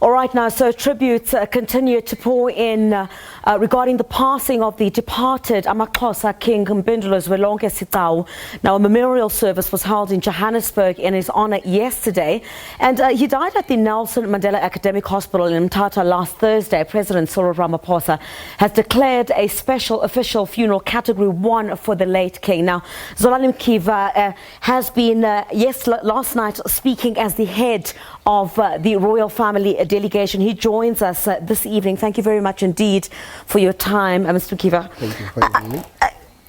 All right, now, so tributes continue to pour in regarding the passing of the departed AmaXhosa King Mpendulo Zwelonke Sigcawu. Now, a memorial service was held in Johannesburg in his honor yesterday, and he died at the Nelson Mandela Academic Hospital in Mthatha last Thursday. President Cyril Ramaphosa has declared a special official funeral category 1 for the late king. Now, Zolani Mkiva has been, last night speaking as the head of the royal family delegation. He joins us this evening. Thank you very much indeed for your time, Mr. Mkiva. Thank you for having me.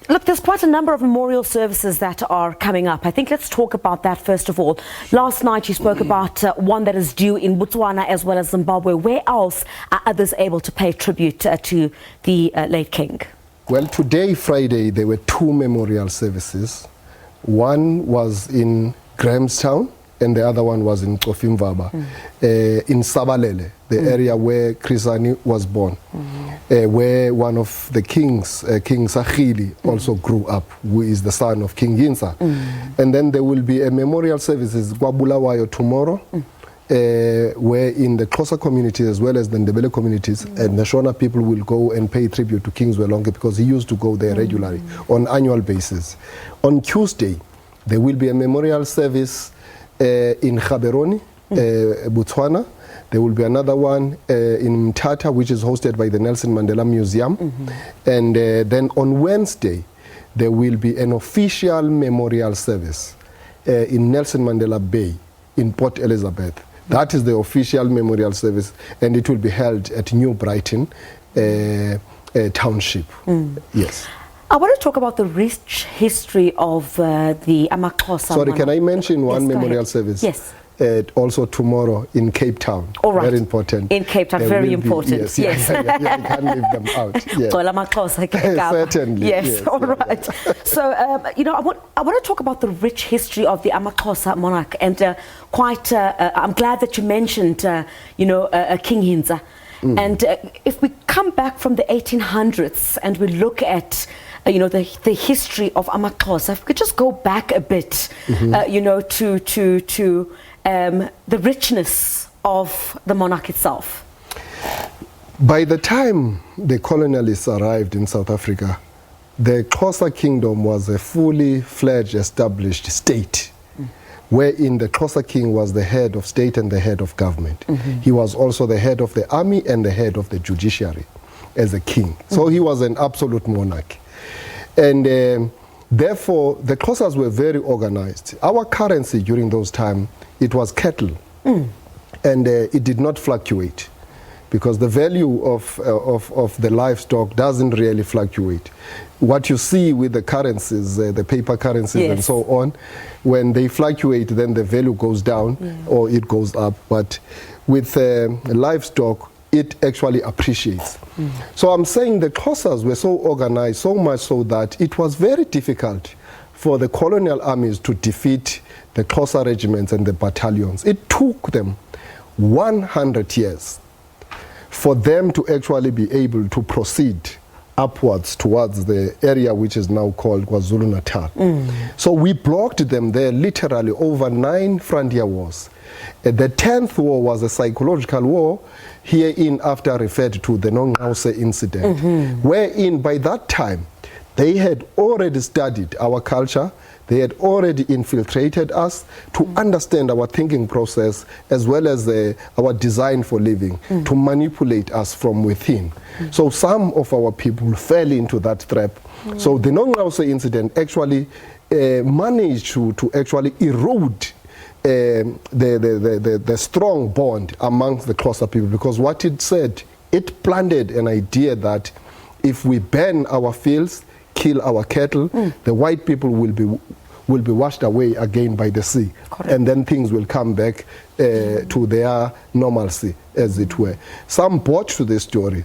Look, there's quite a number of memorial services that are coming up. I think let's talk about that first of all. Last night you spoke about one that is due in Botswana as well as Zimbabwe. Where else are others able to pay tribute to the late king? Well, today, Friday, there were 2 memorial services. One was in Grahamstown, and the other one was in Xofimvaba, in Sabalele, the area where Chrisani was born, where one of the kings, King Sigcawu, also grew up, who is the son of King Yinsa. And then there will be a memorial services Bulawayo tomorrow, where in the Xhosa community as well as the Ndebele communities, and the Shona people will go and pay tribute to King Zwelonke because he used to go there regularly on annual basis. On Tuesday, there will be a memorial service in Gaborone, Botswana. There will be another one in Mthatha, which is hosted by the Nelson Mandela Museum. And then on Wednesday, there will be an official memorial service in Nelson Mandela Bay in Port Elizabeth. That is the official memorial service, and it will be held at New Brighton Township. Yes. I want to talk about the rich history of the AmaXhosa. Sorry, can I mention one memorial service? Yes. Also tomorrow in Cape Town. All right. Very important. In Cape Town, very important. Yes. Yes. Yeah, you can't leave them out. Yeah. Certainly. Yes. All right. So, you know, I want to talk about the rich history of the AmaXhosa monarch, and I'm glad that you mentioned, you know, King Yinsa. And if we come back from the 1800s and we look at you know, the history of AmaXhosa, if we could just go back a bit, you know, to the richness of the monarch itself. By the time the colonialists arrived in South Africa, the Xhosa kingdom was a fully fledged established state, wherein the Xhosa king was the head of state and the head of government. He was also the head of the army and the head of the judiciary as a king. So he was an absolute monarch. And therefore, the Xhosas were very organized. Our currency during those times, it was cattle. And it did not fluctuate because the value of the livestock doesn't really fluctuate. What you see with the currencies, the paper currencies and so on, when they fluctuate, then the value goes down or it goes up. But with livestock, it actually appreciates. So I'm saying the Xhosas were so organized, so much so that it was very difficult for the colonial armies to defeat the Xhosa regiments and the battalions. It took them 100 years for them to actually be able to proceed upwards towards the area which is now called KwaZulu-Natal. So we blocked them there literally over 9 frontier wars. The 10th war was a psychological war, herein after referred to the Nongqawuse incident, wherein by that time they had already studied our culture, they had already infiltrated us to understand our thinking process as well as our design for living, to manipulate us from within. So some of our people fell into that trap. So the Nongqawuse incident actually managed to actually erode the strong bond amongst the Xhosa people, because what it said, it planted an idea that if we burn our fields, kill our cattle, the white people will be washed away again by the sea. Correct. And then things will come back to their normalcy, as it were. Some bought to this story.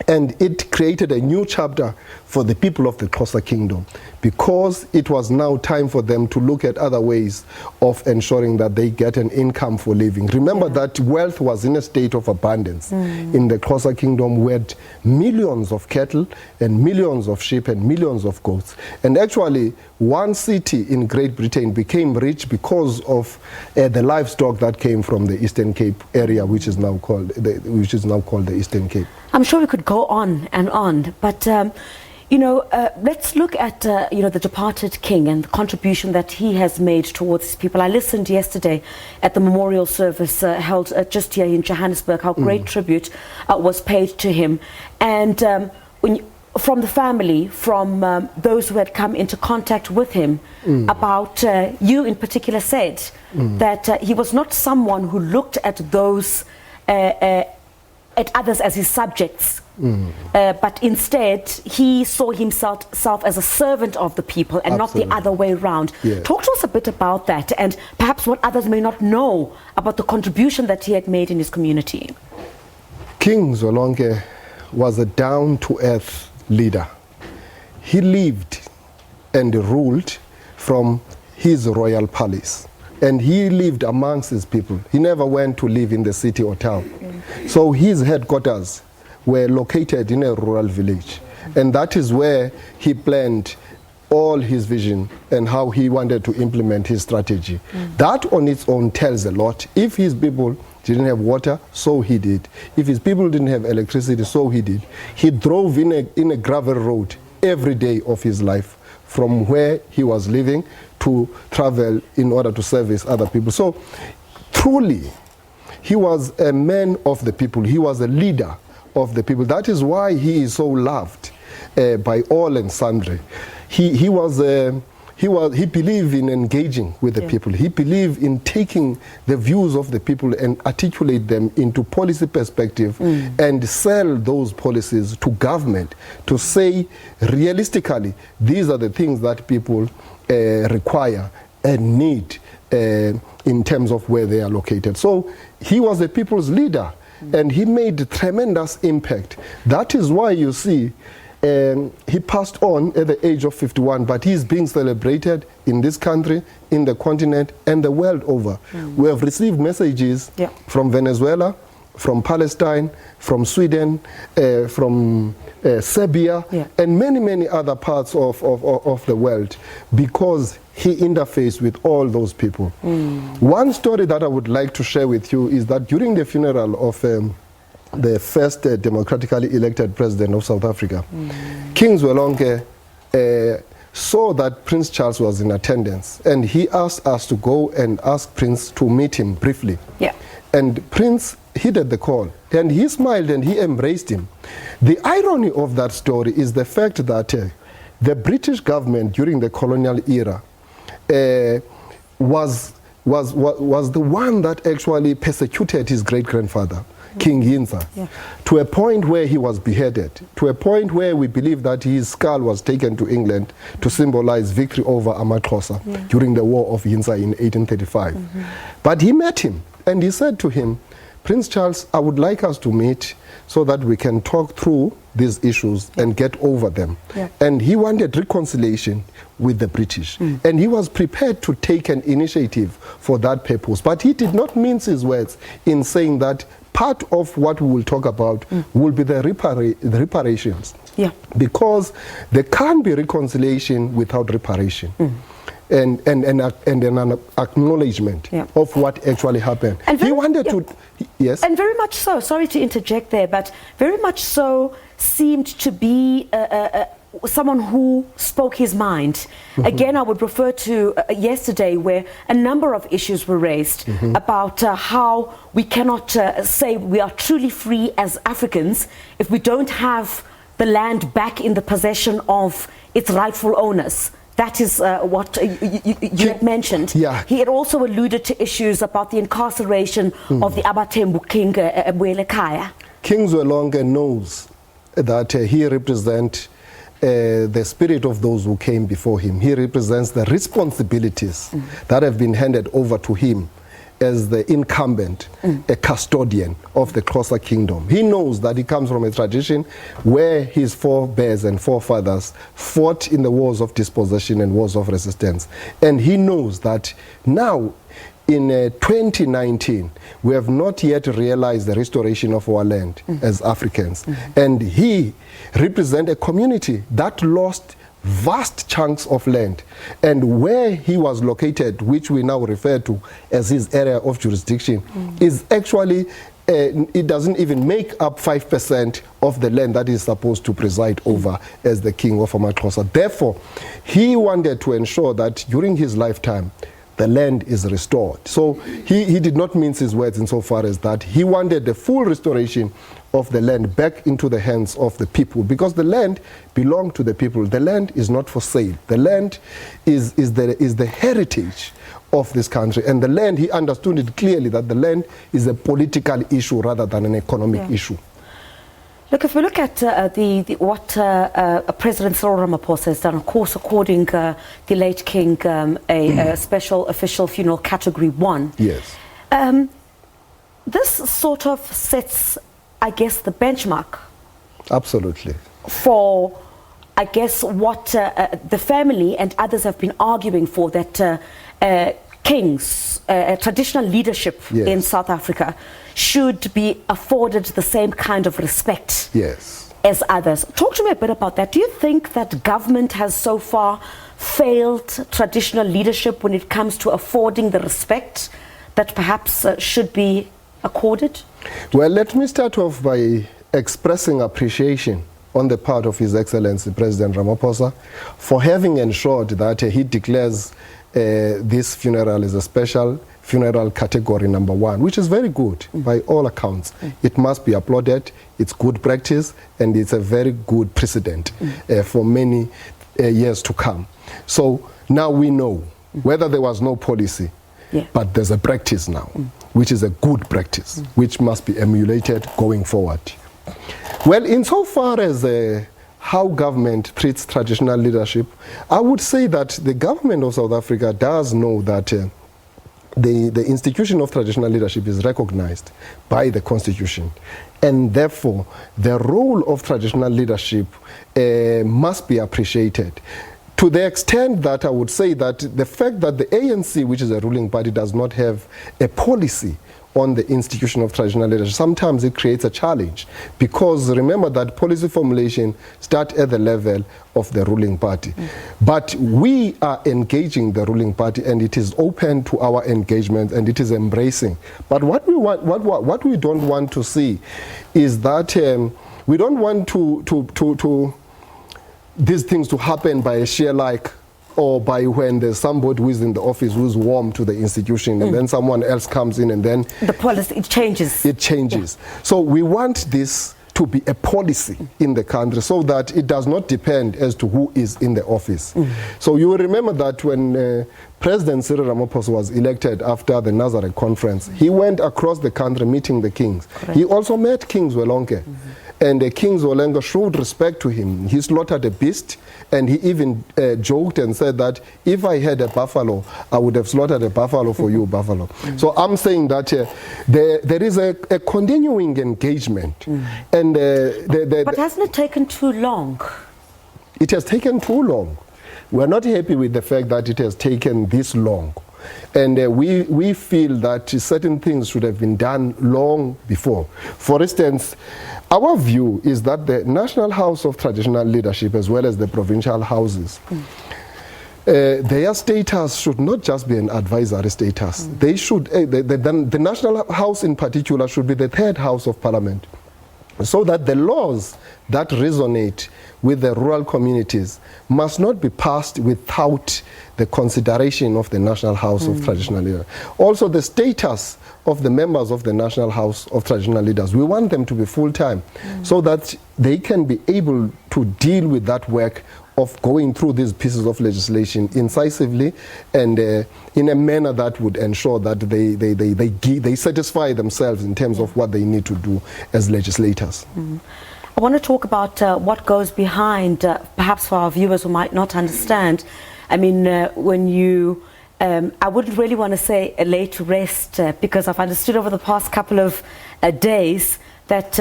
And it created a new chapter for the people of the Xhosa Kingdom, because it was now time for them to look at other ways of ensuring that they get an income for living. Remember that wealth was in a state of abundance in the Xhosa Kingdom. We had millions of cattle and millions of sheep and millions of goats. And actually, one city in Great Britain became rich because of the livestock that came from the Eastern Cape area, which is now called the Eastern Cape. I'm sure we could go on and on, but let's look at the departed king and the contribution that he has made towards his people. I listened yesterday at the memorial service held just here in Johannesburg, how great tribute was paid to him, and from the family, from those who had come into contact with him, about you in particular said that he was not someone who looked at those at others as his subjects, but instead he saw himself as a servant of the people and not the other way around. Yes. Talk to us a bit about that, and perhaps what others may not know about the contribution that he had made in his community. King Zwelonke was a down-to-earth leader. He lived and ruled from his royal palace. And he lived amongst his people. He never went to live in the city or town. So his headquarters were located in a rural village. And that is where he planned all his vision and how he wanted to implement his strategy. That on its own tells a lot. If his people didn't have water, so he did. If his people didn't have electricity, so he did. He drove in a gravel road every day of his life from where he was living to travel in order to service other people. So truly, he was a man of the people. He was a leader of the people. That is why he is so loved by all and sundry. He believed in engaging with the people. He believed in taking the views of the people and articulate them into policy perspective and sell those policies to government to say realistically, these are the things that people require and need in terms of where they are located. So he was a people's leader and he made tremendous impact. That is why you see he passed on at the age of 51, but he's being celebrated in this country, in the continent, and the world over. We have received messages from Venezuela, from Palestine, from Sweden, from Serbia, and many, many other parts of the world, because he interfaced with all those people. One story that I would like to share with you is that during the funeral of the first democratically elected president of South Africa, King Zwelonke saw that Prince Charles was in attendance, and he asked us to go and ask Prince to meet him briefly. And Prince heeded the call, and he smiled and he embraced him. The irony of that story is the fact that the British government during the colonial era was the one that actually persecuted his great-grandfather, King Yinza, to a point where he was beheaded, to a point where we believe that his skull was taken to England to symbolize victory over AmaXhosa during the War of Yinza in 1835. But he met him, and he said to him, Prince Charles, I would like us to meet so that we can talk through these issues and get over them. And he wanted reconciliation with the British. And he was prepared to take an initiative for that purpose. But he did not mince his words in saying that part of what we will talk about will be the reparations. Because there can't be reconciliation without reparation. And an acknowledgement of what actually happened. And he wanted to, yes? And very much so, sorry to interject there, but very much so seemed to be someone who spoke his mind. Again, I would refer to yesterday, where a number of issues were raised about how we cannot say we are truly free as Africans if we don't have the land back in the possession of its rightful owners. That is what you had mentioned. He had also alluded to issues about the incarceration of the Abatembu King Zwelonke. King Zwelonke knows that he represents the spirit of those who came before him. He represents the responsibilities that have been handed over to him as the incumbent, a custodian of the Xhosa kingdom. He knows that he comes from a tradition where his forebears and forefathers fought in the wars of dispossession and wars of resistance. And he knows that now, in 2019, we have not yet realized the restoration of our land as Africans. And he represents a community that lost vast chunks of land, and where he was located, which we now refer to as his area of jurisdiction, is actually it doesn't even make up 5% of the land that he's supposed to preside over as the king of AmaXhosa. Therefore, he wanted to ensure that during his lifetime the land is restored. So he did not mince his words insofar as that he wanted the full restoration of the land back into the hands of the people, because the land belonged to the people. The land is not for sale. The land is the heritage of this country, and the land, he understood it clearly that the land is a political issue rather than an economic issue. Look, if we look at what President Cyril Ramaphosa has done, of course, according the late King, a special official funeral category 1. Yes. This sort of sets, I guess, the benchmark. Absolutely. For, I guess, what the family and others have been arguing for, that kings, traditional leadership in South Africa should be afforded the same kind of respect as others. Talk to me a bit about that. Do you think that government has so far failed traditional leadership when it comes to affording the respect that perhaps should be accorded? Well, let me start off by expressing appreciation on the part of His Excellency President Ramaphosa for having ensured that he declares this funeral as a special funeral category number 1, which is very good by all accounts. It must be applauded. It's good practice, and it's a very good precedent for many years to come. So now we know whether there was no policy, but there's a practice now, which is a good practice, which must be emulated going forward. Well, insofar as how government treats traditional leadership, I would say that the government of South Africa does know that the institution of traditional leadership is recognized by the Constitution, and therefore the role of traditional leadership must be appreciated. To the extent that I would say that the fact that the ANC, which is a ruling party, does not have a policy on the institution of traditional leadership, sometimes it creates a challenge, because remember that policy formulation starts at the level of the ruling party. But we are engaging the ruling party, and it is open to our engagement, and it is embracing. But what we want, what we don't want to see is that we don't want to these things to happen by a sheer like, or by when there's somebody who is in the office who's warm to the institution, and then someone else comes in, and then the policy, it changes. It changes. So we want this to be a policy in the country, so that it does not depend as to who is in the office. So you will remember that when President Cyril Ramaphosa was elected after the Nazareth conference, he went across the country meeting the kings. He also met King Zwelonke. And King Zwelonke showed respect to him. He slaughtered a beast, and he even joked and said that if I had a buffalo, I would have slaughtered a buffalo for you, buffalo. So I'm saying that there is a continuing engagement. And but hasn't it taken too long? It has taken too long. We're not happy with the fact that it has taken this long. And we feel that certain things should have been done long before. For instance, our view is that the National House of Traditional Leadership, as well as the provincial houses, their status should not just be an advisory status. They should, the National House in particular should be the third house of parliament, so that the laws that resonate with the rural communities must not be passed without the consideration of the National House of Traditional Leaders. Also, the status of the members of the National House of Traditional Leaders, we want them to be full-time, so that they can be able to deal with that work of going through these pieces of legislation incisively and in a manner that would ensure that they satisfy themselves in terms of what they need to do as legislators. I want to talk about what goes behind, perhaps for our viewers who might not understand. I mean, when you I wouldn't really want to say a lay to rest because I've understood over the past couple of days that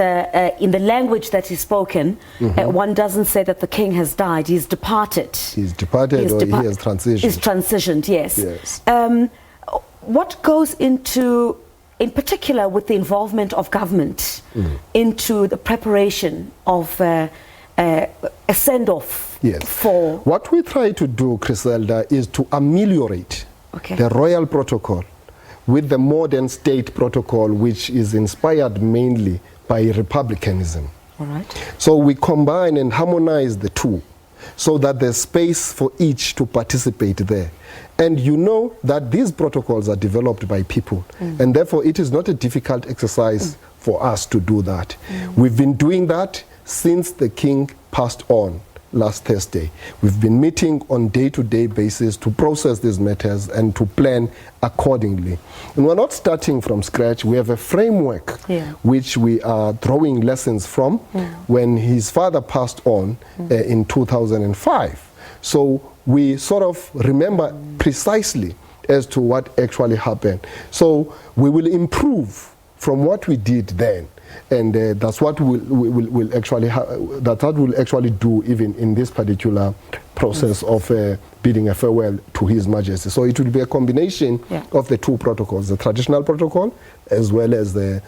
in the language that is spoken, one doesn't say that the king has died, he's departed. He's departed, he has transitioned. He's transitioned, yes. Yes. What goes into, in particular with the involvement of government into the preparation of a send-off for... What we try to do, Griselda, is to ameliorate the royal protocol with the modern state protocol, which is inspired mainly by republicanism. All right. So we combine and harmonize the two so that there's space for each to participate there. And you know that these protocols are developed by people, and therefore it is not a difficult exercise for us to do that. We've been doing that since the king passed on last Thursday. We've been meeting on day-to-day basis to process these matters and to plan accordingly. And we're not starting from scratch. We have a framework which we are drawing lessons from when his father passed on in 2005. So we sort of remember precisely as to what actually happened. So we will improve from what we did then. And that's what we'll actually do even in this particular process of bidding a farewell to His Majesty. So it will be a combination of the two protocols, the traditional protocol as well as the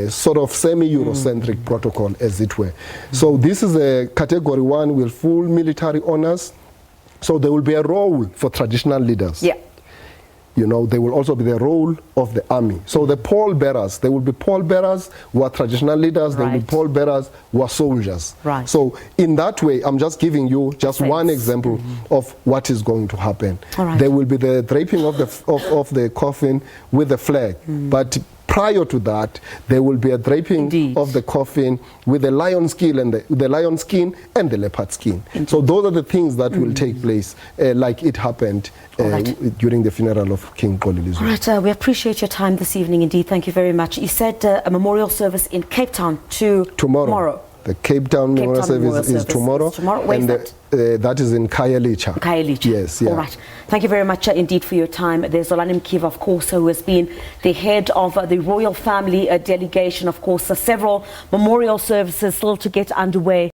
sort of semi-Eurocentric protocol, as it were. So this is a category 1 with full military honors. So there will be a role for traditional leaders. Yeah. You know, there will also be the role of the army. So the pallbearers, there will be pallbearers who are traditional leaders, there will be pallbearers who are soldiers. Right. So in that way, I'm just giving you just one example of what is going to happen. There will be the draping of the coffin with the flag, but prior to that, there will be a draping of the coffin with the lion skin and the lion skin and the leopard skin. So those are the things that will take place, like it happened during the funeral of King Xolile. All right, we appreciate your time this evening. Indeed, thank you very much. You said a memorial service in Cape Town tomorrow. The Cape Town Memorial Service is tomorrow. Where's that? That is in Khayelitsha. Khayelitsha. Yes, yeah. All right. Thank you very much indeed for your time. There's Zolani Mkiva, of course, who has been the head of the royal family delegation. Of course, several memorial services still to get underway.